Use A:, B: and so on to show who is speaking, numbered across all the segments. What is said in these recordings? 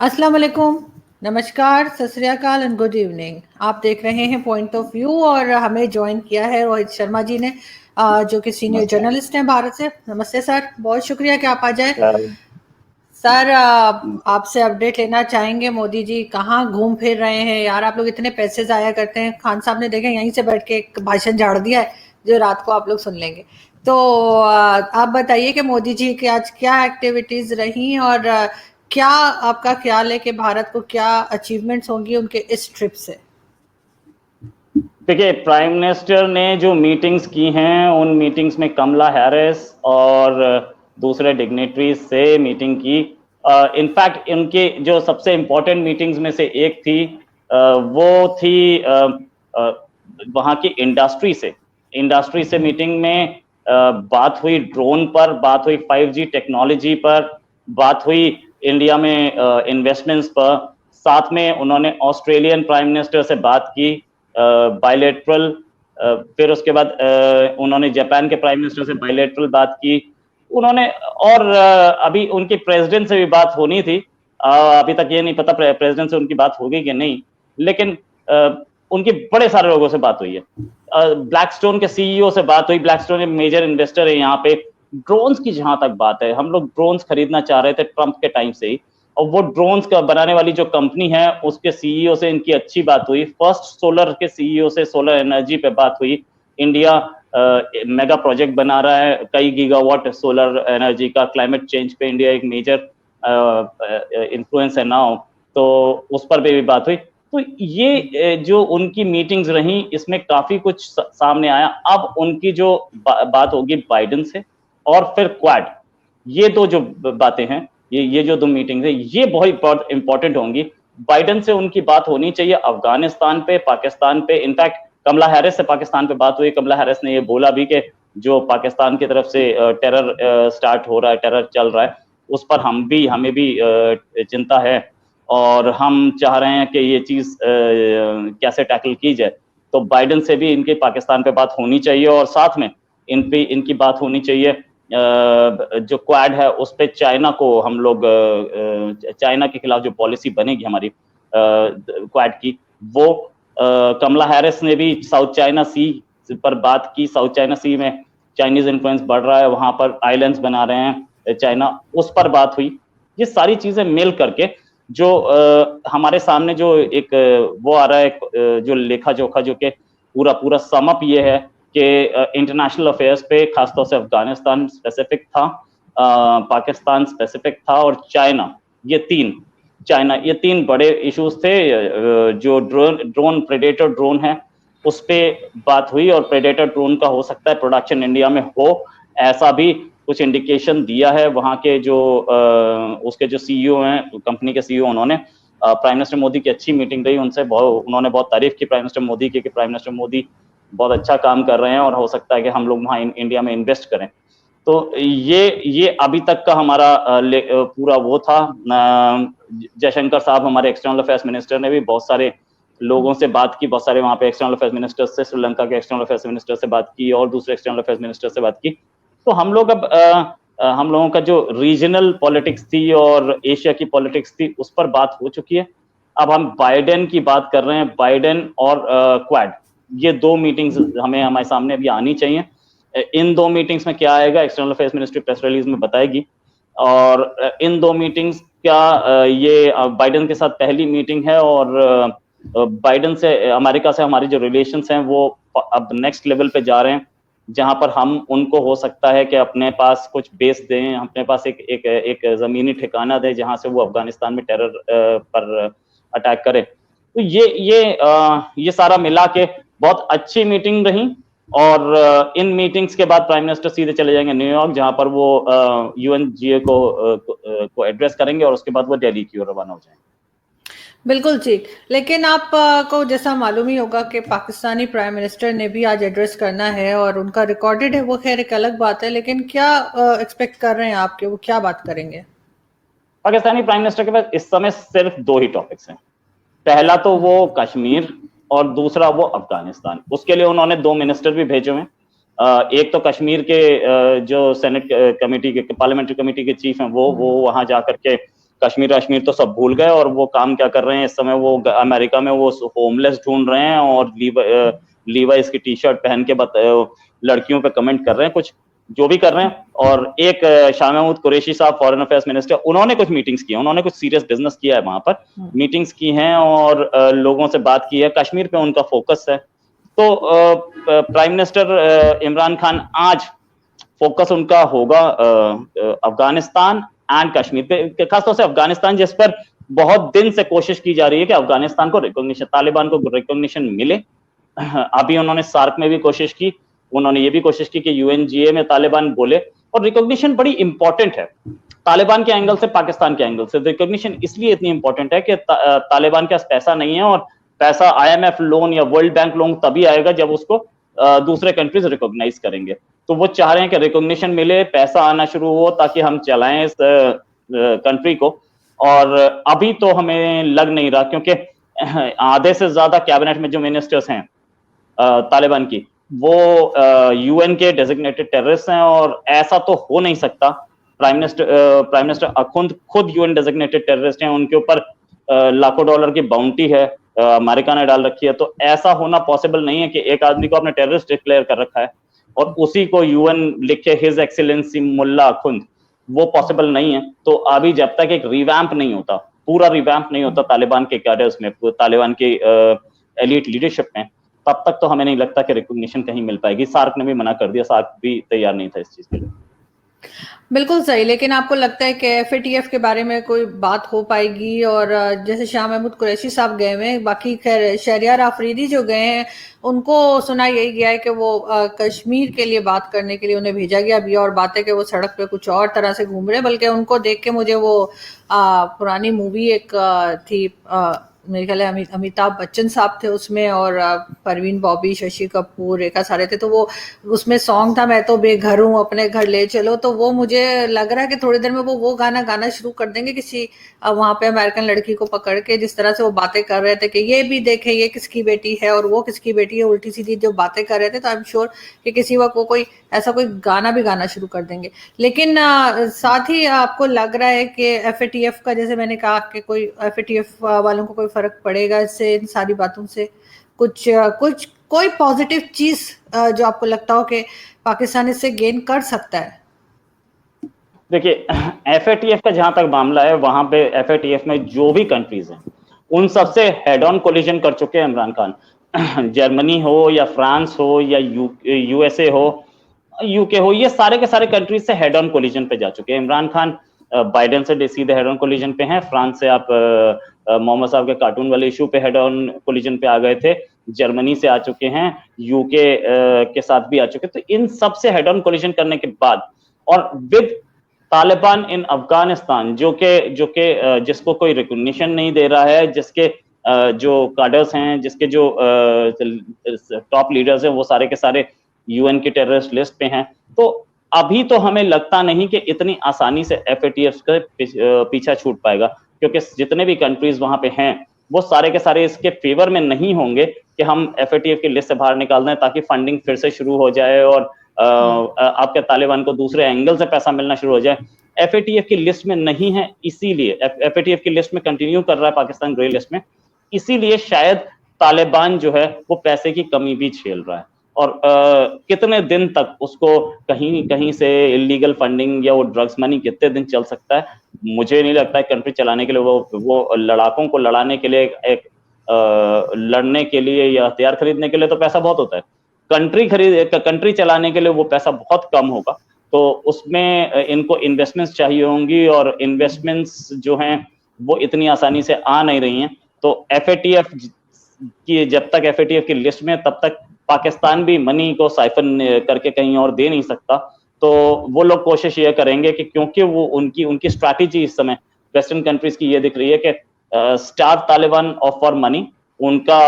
A: अस्सलाम वालेकुम, नमस्कार, सत श्री अकाल एंड गुड इवनिंग। आप देख रहे हैं पॉइंट ऑफ व्यू और हमें ज्वाइन किया है रोहित शर्मा जी ने, जो कि सीनियर
B: नमस्कार।
A: जर्नलिस्ट हैं भारत से। नमस्ते सर, बहुत शुक्रिया कि आप आ जाए।
B: नमस्कार।
A: सर, आपसे अपडेट लेना चाहेंगे। मोदी जी कहाँ घूम फिर रहे हैं यार? आप लोग इतने पैसे जाया करते हैं। खान साहब ने देखे यहीं से बैठ के एक भाषण झाड़ दिया है जो रात को आप लोग सुन लेंगे। तो आप बताइए कि मोदी जी की आज क्या एक्टिविटीज रही और क्या आपका ख्याल है कि भारत को क्या अचीवमेंट्स होंगी उनके इस ट्रिप से?
B: देखिए, प्राइम मिनिस्टर ने जो मीटिंग्स की हैं उन मीटिंग्स में कमला हैरिस और दूसरे डिग्नेटरीज से मीटिंग की। इनफैक्ट इनके जो सबसे इम्पोर्टेंट मीटिंग्स में से एक थी, वो थी वहाँ की इंडस्ट्री से मीटिंग में बात हुई ड्रोन पर, बात हुई 5G टेक्नोलॉजी पर, बात हुई इंडिया में इन्वेस्टमेंट्स पर। साथ में उन्होंने ऑस्ट्रेलियन प्राइम मिनिस्टर से बात की बायलैटरल। फिर उसके बाद उन्होंने जापान के प्राइम मिनिस्टर से बायलैटरल बात की उन्होंने। और अभी उनकी प्रेसिडेंट से भी बात होनी थी। अभी तक ये नहीं पता प्रेसिडेंट से उनकी बात होगी कि नहीं, लेकिन उनकी बड़े सारे लोगों से बात हुई है। ब्लैकस्टोन के सीईओ से बात हुई। ब्लैकस्टोन एक मेजर इन्वेस्टर है यहाँ पे। ड्रोन्स की जहां तक बात है, हम लोग ड्रोन्स खरीदना चाह रहे थे ट्रंप के टाइम से ही, और वो ड्रोन्स का बनाने वाली जो कंपनी है उसके सीईओ से इनकी अच्छी बात हुई। फर्स्ट सोलर के सीईओ से सोलर एनर्जी पे बात हुई। इंडिया मेगा प्रोजेक्ट बना रहा है, कई गीगावाट सोलर एनर्जी का। क्लाइमेट चेंज पे इंडिया एक मेजर इन्फ्लुएंस है नाउ, तो उस पर भी बात हुई। तो ये जो उनकी मीटिंग्स रही, इसमें काफी कुछ सामने आया। अब उनकी जो बात होगी बाइडेन से और फिर क्वाड, ये दो जो बातें हैं, ये जो दो मीटिंग्स है, ये बहुत इंपॉर्टेंट होंगी। बाइडेन से उनकी बात होनी चाहिए अफगानिस्तान पे, पाकिस्तान पे। इनफैक्ट कमला हैरिस से पाकिस्तान पे बात हुई। कमला हैरिस ने ये बोला भी कि जो पाकिस्तान की तरफ से टेरर स्टार्ट हो रहा है, टेरर चल रहा है, उस पर हमें भी चिंता है और हम चाह रहे हैं कि ये चीज कैसे टैकल की जाए। तो बाइडेन से भी इनके पाकिस्तान पे बात होनी चाहिए और साथ में इनकी बात होनी चाहिए जो क्वाड है उस पे चाइना को हम लोग चाइना के खिलाफ जो पॉलिसी बनेगी हमारी क्वाड की, वो कमला हैरिस ने भी साउथ चाइना सी पर बात की। साउथ चाइना सी में चाइनीज इन्फ्लुएंस बढ़ रहा है, वहां पर आइलैंड्स बना रहे हैं चाइना, उस पर बात हुई। ये सारी चीजें मिल करके जो हमारे सामने जो एक वो आ रहा है, जो लेखा जोखा, जो कि पूरा पूरा समअप ये है कि इंटरनेशनल अफेयर्स पे खासतौर से अफगानिस्तान स्पेसिफिक था, पाकिस्तान स्पेसिफिक था, और ये तीन बड़े इश्यूज थे। जो ड्रोन प्रेडेटर ड्रोन है उस पे बात हुई, और प्रेडेटर ड्रोन का हो सकता है प्रोडक्शन इंडिया में हो, ऐसा भी कुछ इंडिकेशन दिया है वहां के जो उसके जो सीईओ हैं, कंपनी के सीईओ। उन्होंने प्राइम मिनिस्टर मोदी की अच्छी मीटिंग रही उनसे, उन्होंने बहुत तारीफ की प्राइम मिनिस्टर मोदी की कि प्राइम मिनिस्टर मोदी बहुत अच्छा काम कर रहे हैं और हो सकता है कि हम लोग वहाँ इंडिया में इन्वेस्ट करें। तो ये अभी तक का हमारा पूरा वो था। जयशंकर साहब, हमारे एक्सटर्नल अफेयर्स मिनिस्टर, ने भी बहुत सारे लोगों से बात की, बहुत सारे वहाँ पे एक्सटर्नल अफेयर्स मिनिस्टर से, श्रीलंका के एक्सटर्नल अफेयर्स मिनिस्टर से बात की और दूसरे एक्सटर्नल अफेयर्स मिनिस्टर से बात की। तो हम लोग अब हम लोगों का जो रीजनल पॉलिटिक्स थी और एशिया की पॉलिटिक्स थी उस पर बात हो चुकी है। अब हम बाइडेन की बात कर रहे हैं, बाइडेन और क्वाड, ये दो मीटिंग्स हमें हमारे सामने अभी आनी चाहिए। इन दो मीटिंग्स में क्या आएगा, external affairs ministry press release में बताएगी। और इन दो मीटिंग्स का ये बाइडेन के साथ पहली मीटिंग है, और बाइडेन से, अमेरिका से हमारी जो रिलेशंस हैं वो अब नेक्स्ट लेवल पे जा रहे हैं, जहां पर हम उनको हो सकता है कि अपने पास कुछ बेस दें, अपने पास एक जमीनी ठिकाना दें जहां से वो अफगानिस्तान में टेरर पर अटैक करे। तो ये सारा मिला के बहुत अच्छी मीटिंग रही। और इन मीटिंग्स के बाद प्राइम मिनिस्टर सीधे चले जाएंगे न्यूयॉर्क, जहां पर वो यूएनजीए को एड्रेस करेंगे, और उसके बाद वो दिल्ली की ओर रवाना हो जाएंगे।
A: बिल्कुल ठीक। लेकिन आप को जैसा मालूम ही होगा कि पाकिस्तानी प्राइम मिनिस्टर ने भी आज एड्रेस करना है और उनका रिकॉर्डेड है, वो खैर एक अलग बात है। लेकिन क्या एक्सपेक्ट कर रहे हैं आपके, वो क्या बात करेंगे?
B: पाकिस्तानी प्राइम मिनिस्टर के पास इस समय सिर्फ दो ही टॉपिक्स हैं। पहला तो वो कश्मीर, और दूसरा वो अफगानिस्तान। उसके लिए उन्होंने दो मिनिस्टर भी भेजे हुए हैं। एक तो कश्मीर के जो सेनेट कमेटी के, पार्लियामेंट्री कमेटी के चीफ हैं, वो वहां जाकर के कश्मीर तो सब भूल गए और वो काम क्या कर रहे हैं इस समय, वो अमेरिका में वो होमलेस ढूंढ रहे हैं और लीवाइस की टी शर्ट पहन के लड़कियों पे कमेंट कर रहे हैं, कुछ जो भी कर रहे हैं। और एक शाह महमूद कुरैशी साहब फॉरेन अफेयर्स मिनिस्टर, उन्होंने कुछ मीटिंग्स की, उन्होंने कुछ सीरियस बिजनेस किया है वहां पर, मीटिंग्स की हैं और लोगों से बात की है, कश्मीर पे उनका फोकस है। तो प्राइम मिनिस्टर इमरान खान आज फोकस उनका होगा अफगानिस्तान एंड कश्मीर पे, खासतौर से अफगानिस्तान, जिस पर बहुत दिन से कोशिश की जा रही है कि अफगानिस्तान को रिकॉग्निशन, तालिबान को रिकॉग्निशन मिले। अभी उन्होंने सार्क में भी कोशिश की, उन्होंने ये भी कोशिश की कि यूएनजीए में तालिबान बोले, और रिकॉग्निशन बड़ी इंपॉर्टेंट है तालिबान के एंगल से, पाकिस्तान के एंगल से। रिकॉग्निशन इसलिए इतनी इंपॉर्टेंट है कि तालिबान के पास पैसा नहीं है, और पैसा आईएमएफ लोन या वर्ल्ड बैंक लोन तभी आएगा जब उसको दूसरे कंट्रीज रिकॉग्नाइज करेंगे। तो वो चाह रहे हैं कि रिकॉग्निशन मिले, पैसा आना शुरू हो, ताकि हम चलाएं इस कंट्री को। और अभी तो हमें लग नहीं रहा, क्योंकि आधे से ज्यादा कैबिनेट में जो मिनिस्टर्स हैं तालिबान की, वो यूएन के डेजिग्नेटेड टेररिस्ट हैं, और ऐसा तो हो नहीं सकता। प्राइम मिनिस्टर अखुंद खुद यूएन डेजिग्नेटेड टेररिस्ट हैं, उनके ऊपर लाखों डॉलर की बाउंटी है, अमेरिका ने डाल रखी है। तो ऐसा होना पॉसिबल नहीं है कि एक आदमी को आपने टेररिस्ट डिक्लेयर कर रखा है और उसी को यूएन लिखे हिज एक्सीलेंसी मुल्ला अखुंद, वो पॉसिबल नहीं है। तो अभी जब तक एक रिवैम्प नहीं होता, पूरा रिवैम्प नहीं होता तालिबान के कैडर्स में, तालिबान के एलीट लीडरशिप में, तब तक तो हमें नहीं लगता कि रिकॉग्निशन कहीं मिल पाएगी। सार्क ने भी मना कर दिया, सार्क भी तैयार नहीं था इस चीज के लिए।
A: बिल्कुल सही, लेकिन आपको लगता है कि एफएटीएफ के बारे में कोई बात हो पाएगी? और जैसे शाह महमूद कुरैशी साहब गए हुए हैं, बाकी खैर शहरियार आफरीदी जो गए हैं, उनको सुना यही गया है कि वो कश्मीर के लिए बात करने के लिए उन्हें भेजा गया। अभी और बात है कि वो सड़क पे कुछ और तरह से घूम रहे हैं, बल्कि उनको देख के मुझे वो पुरानी मूवी एक थी, मेरे ख्याल है अमिताभ बच्चन साहब थे उसमें, और परवीन बॉबी, शशि कपूर, रेखा सारे थे। तो वो उसमें सॉन्ग था, मैं तो बेघर हूँ अपने घर ले चलो। तो वो मुझे लग रहा है कि थोड़ी देर में वो गाना गाना शुरू कर देंगे, किसी वहां पे अमेरिकन लड़की को पकड़ के, जिस तरह से वो बातें कर रहे थे कि ये भी देखे ये किसकी बेटी है और वो किसकी बेटी है, उल्टी सीधी जो बातें कर रहे थे। तो आई एम श्योर कि किसी वक्त वो कोई ऐसा कोई गाना भी गाना शुरू कर देंगे। लेकिन साथ ही आपको लग रहा है कि एफएटीएफ का, जैसे मैंने कहा कि कोई एफएटीएफ वालों को कोई फर्क पड़ेगा इससे, इन सारी बातों से? कुछ कोई पॉजिटिव चीज जो आपको लगता हो कि पाकिस्तान इससे गेन कर सकता है?
B: देखिए, एफएटीएफ का जहां तक मामला है, वहां पे एफएटीएफ में जो भी कंट्रीज हैं, उन सबसे हेड ऑन कोलिजन कर चुके हैं इमरान खान। जर्मनी हो या फ्रांस हो या यूएसए हो, यूके हो, ये सारे के सारे कंट्रीज से हेड ऑन कोलिजन पे जा चुके हैं। इमरान खान बाइडेन से सीधे हेड ऑन कोलिजन पे हैं, फ्रांस से आप मोहम्मद साहब के कार्टून वाले इशू पे हेड ऑन कोलिजन पे आ गए थे, जर्मनी से आ चुके हैं, यूके के साथ भी आ चुके। तो इन सब से हेड ऑन कोलिजन करने के बाद, और विद तालिबान इन अफगानिस्तान, जो के जिसको कोई रिकॉग्निशन नहीं दे रहा है, जिसके जो कार्डर्स हैं, जिसके जो टॉप लीडर्स हैं, वो सारे के सारे यूएन की टेररिस्ट लिस्ट पे हैं। तो अभी तो हमें लगता नहीं कि इतनी आसानी से एफएटीएफ का पीछा छूट पाएगा, क्योंकि जितने भी कंट्रीज वहां पे हैं, वो सारे के सारे इसके फेवर में नहीं होंगे कि हम एफएटीएफ की लिस्ट से बाहर निकाल दें, ताकि फंडिंग फिर से शुरू हो जाए और आपके तालिबान को दूसरे एंगल से पैसा मिलना शुरू हो जाए। एफएटीएफ की लिस्ट में नहीं है, इसीलिए एफएटीएफ की लिस्ट में कंटिन्यू कर रहा है पाकिस्तान, ग्रे लिस्ट में, इसीलिए शायद तालिबान जो है वो पैसे की कमी भी झेल रहा है। और कितने दिन तक उसको कहीं से इलीगल फंडिंग या वो ड्रग्स मनी कितने दिन चल सकता है? मुझे नहीं लगता है कंट्री चलाने के लिए, वो लड़ाकों को लड़ाने के लिए, एक लड़ने के लिए या हथियार खरीदने के लिए तो पैसा बहुत होता है, कंट्री चलाने के लिए वो पैसा बहुत कम होगा। तो उसमें इनको इन्वेस्टमेंट्स चाहिए होंगी, और इन्वेस्टमेंट्स जो हैं वो इतनी आसानी से आ नहीं रही हैं। तो एफएटीएफ की, जब तक एफएटीएफ की लिस्ट में, तब तक पाकिस्तान भी मनी को साइफन करके कहीं और दे नहीं सकता। तो वो लोग कोशिश ये करेंगे कि, क्योंकि वो उनकी स्ट्रैटेजी इस समय वेस्टर्न कंट्रीज की ये दिख रही है कि starve Taliban of for money, उनका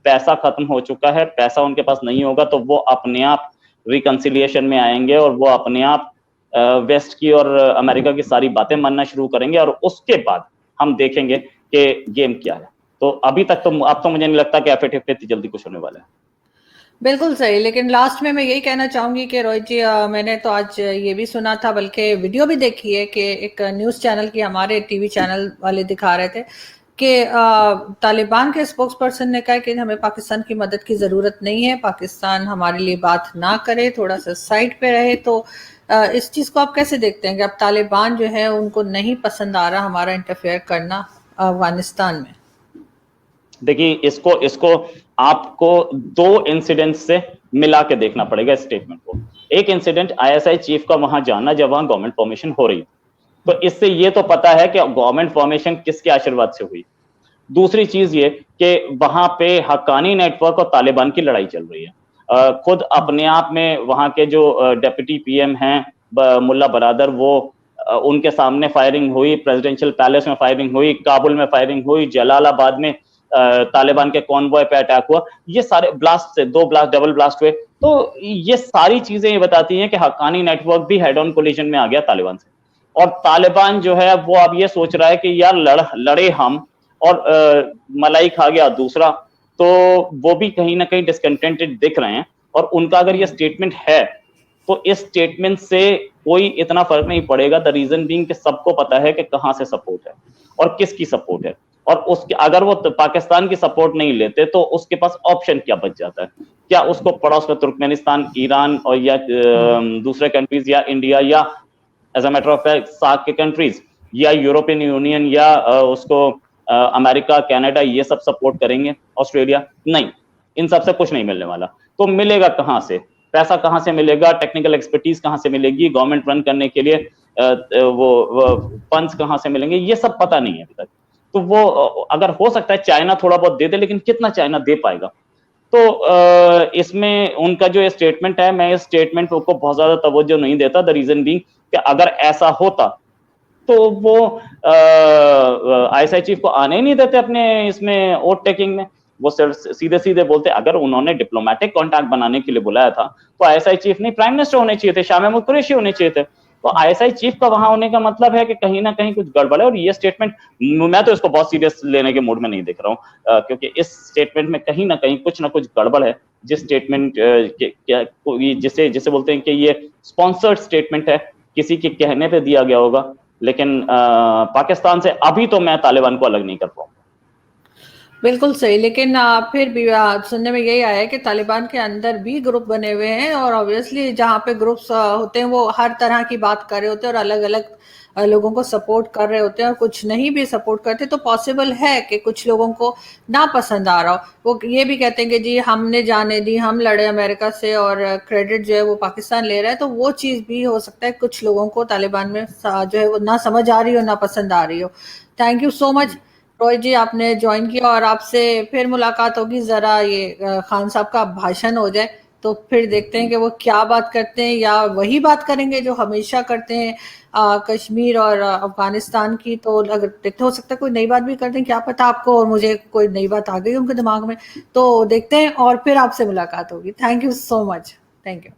B: पैसा खत्म हो चुका है, पैसा उनके पास नहीं होगा, तो वो अपने आप रिकंसिलिएशन में आएंगे और वो अपने आप वेस्ट की और अमेरिका की सारी बातें मानना शुरू करेंगे, और उसके बाद हम देखेंगे कि गेम क्या है। तो अभी तक तो अब तो मुझे नहीं लगता कि एफएटीएफ पे इतनी जल्दी कुछ होने वाला है।
A: बिल्कुल सही, लेकिन लास्ट में मैं यही कहना चाहूंगी कि रोहित जी, मैंने तो आज ये भी सुना था, बल्कि वीडियो भी देखी है कि एक न्यूज़ चैनल की, हमारे टीवी चैनल वाले दिखा रहे थे कि तालिबान के स्पोक्स पर्सन ने कहा कि हमें पाकिस्तान की मदद की ज़रूरत नहीं है, पाकिस्तान हमारे लिए बात ना करे, थोड़ा सा साइड पे रहे। तो इस चीज़ को आप कैसे देखते हैं कि अब तालिबान जो है उनको नहीं पसंद आ रहा हमारा इंटरफेयर करना अफगानिस्तान में?
B: देखिए, इसको इसको आपको दो इंसिडेंट से मिला के देखना पड़ेगा स्टेटमेंट को। एक इंसिडेंट आईएसआई चीफ का वहां जाना जब वहां गवर्नमेंट फॉर्मेशन हो रही, तो इससे ये तो पता है कि गवर्नमेंट फॉर्मेशन किसके आशीर्वाद से हुई। दूसरी चीज ये कि वहां पे हक्कानी नेटवर्क और तालिबान की लड़ाई चल रही है। खुद अपने आप में वहां के जो डेप्यूटी पीएम हैं मुल्ला बरादर, वो उनके सामने फायरिंग हुई, प्रेसिडेंशियल पैलेस में फायरिंग हुई, काबुल में फायरिंग हुई, जलालाबाद में तालिबान के कॉन्वॉय पे अटैक हुआ। ये सारे ब्लास्ट से, 2 ब्लास्ट, डबल ब्लास्ट हुए। तो ये सारी चीजें ये बताती हैं कि हक्कानी नेटवर्क भी हेड ऑन कोलिजन में आ गया तालिबान से। और तालिबान जो है वो अब ये सोच रहा है कि यार लड़े हम और मलाई खा गया दूसरा, तो वो भी कहीं ना कहीं डिसकंटेंटेड दिख रहे हैं। और उनका अगर ये स्टेटमेंट है, तो इस स्टेटमेंट से कोई इतना फर्क नहीं पड़ेगा। द रीजन बीइंग कि सबको पता है कि कहां से सपोर्ट है और किसकी सपोर्ट है। और उसके अगर वो पाकिस्तान की सपोर्ट नहीं लेते तो उसके पास ऑप्शन क्या बच जाता है? क्या उसको पड़ोस में तुर्कमेनिस्तान, ईरान और या दूसरे कंट्रीज या इंडिया या as a matter of fact SAARC के कंट्रीज या यूरोपियन यूनियन या उसको अमेरिका, कनाडा, ये सब सपोर्ट करेंगे? ऑस्ट्रेलिया? नहीं, इन सब से कुछ नहीं मिलने वाला। तो मिलेगा कहां से? पैसा कहां से मिलेगा? टेक्निकल एक्सपर्टीज कहां से मिलेगी? गवर्नमेंट रन करने के लिए वो फंड्स कहां से मिलेंगे? ये सब पता नहीं है अभी तक। तो वो अगर हो सकता है चाइना थोड़ा बहुत दे दे, लेकिन कितना चाइना दे पाएगा? तो इसमें उनका जो स्टेटमेंट है, मैं इस स्टेटमेंट को बहुत ज्यादा तवज्जो नहीं देता। द रीजन बीइंग कि अगर ऐसा होता तो वो आईएसआई चीफ को आने ही नहीं देते अपने इसमें ओट टेकिंग में। वो सिर्फ सीधे सीधे बोलते, अगर उन्होंने डिप्लोमेटिक कॉन्टैक्ट बनाने के लिए बुलाया था तो आईएसआई चीफ नहीं, प्राइम मिनिस्टर होने चाहिए थे, शाह महमूद कुरैशी होने चाहिए थे। तो आईएसआई चीफ का वहां होने का मतलब है कि कहीं ना कहीं कुछ गड़बड़ है। और ये स्टेटमेंट, मैं तो इसको बहुत सीरियस लेने के मूड में नहीं दिख रहा हूँ, क्योंकि इस स्टेटमेंट में कहीं ना कुछ गड़बड़ है। जिस स्टेटमेंट जिसे जिसे बोलते हैं कि ये स्पॉन्सर्ड स्टेटमेंट है, किसी के कहने पे दिया गया होगा। लेकिन पाकिस्तान से अभी तो मैं तालिबान को अलग नहीं कर पाऊंगा।
A: बिल्कुल सही, लेकिन फिर भी सुनने में यही आया है कि तालिबान के अंदर भी ग्रुप बने हुए हैं, और ऑब्वियसली जहाँ पे ग्रुप्स होते हैं वो हर तरह की बात कर रहे होते हैं और अलग अलग लोगों को सपोर्ट कर रहे होते हैं, और कुछ नहीं भी सपोर्ट करते। तो पॉसिबल है कि कुछ लोगों को ना पसंद आ रहा हो। वो ये भी कहते हैं कि जी हमने जाने दी, हम लड़े अमेरिका से, और क्रेडिट जो है वो पाकिस्तान ले रहा है। तो वो चीज़ भी हो सकता है कुछ लोगों को तालिबान में जो है वो ना समझ आ रही हो, ना पसंद आ रही हो। Thank you so much Rohit ji, आपने ज्वाइन किया, और आपसे फिर मुलाकात होगी। जरा ये खान साहब का भाषण हो जाए तो फिर देखते हैं कि वो क्या बात करते हैं, या वही बात करेंगे जो हमेशा करते हैं कश्मीर और अफगानिस्तान की। तो अगर देखते, हो सकता है कोई नई बात भी कर दें, क्या पता आपको और मुझे कोई नई बात आ गई उनके दिमाग में। तो देखते हैं और फिर आपसे मुलाकात होगी। Thank you so much. Thank you.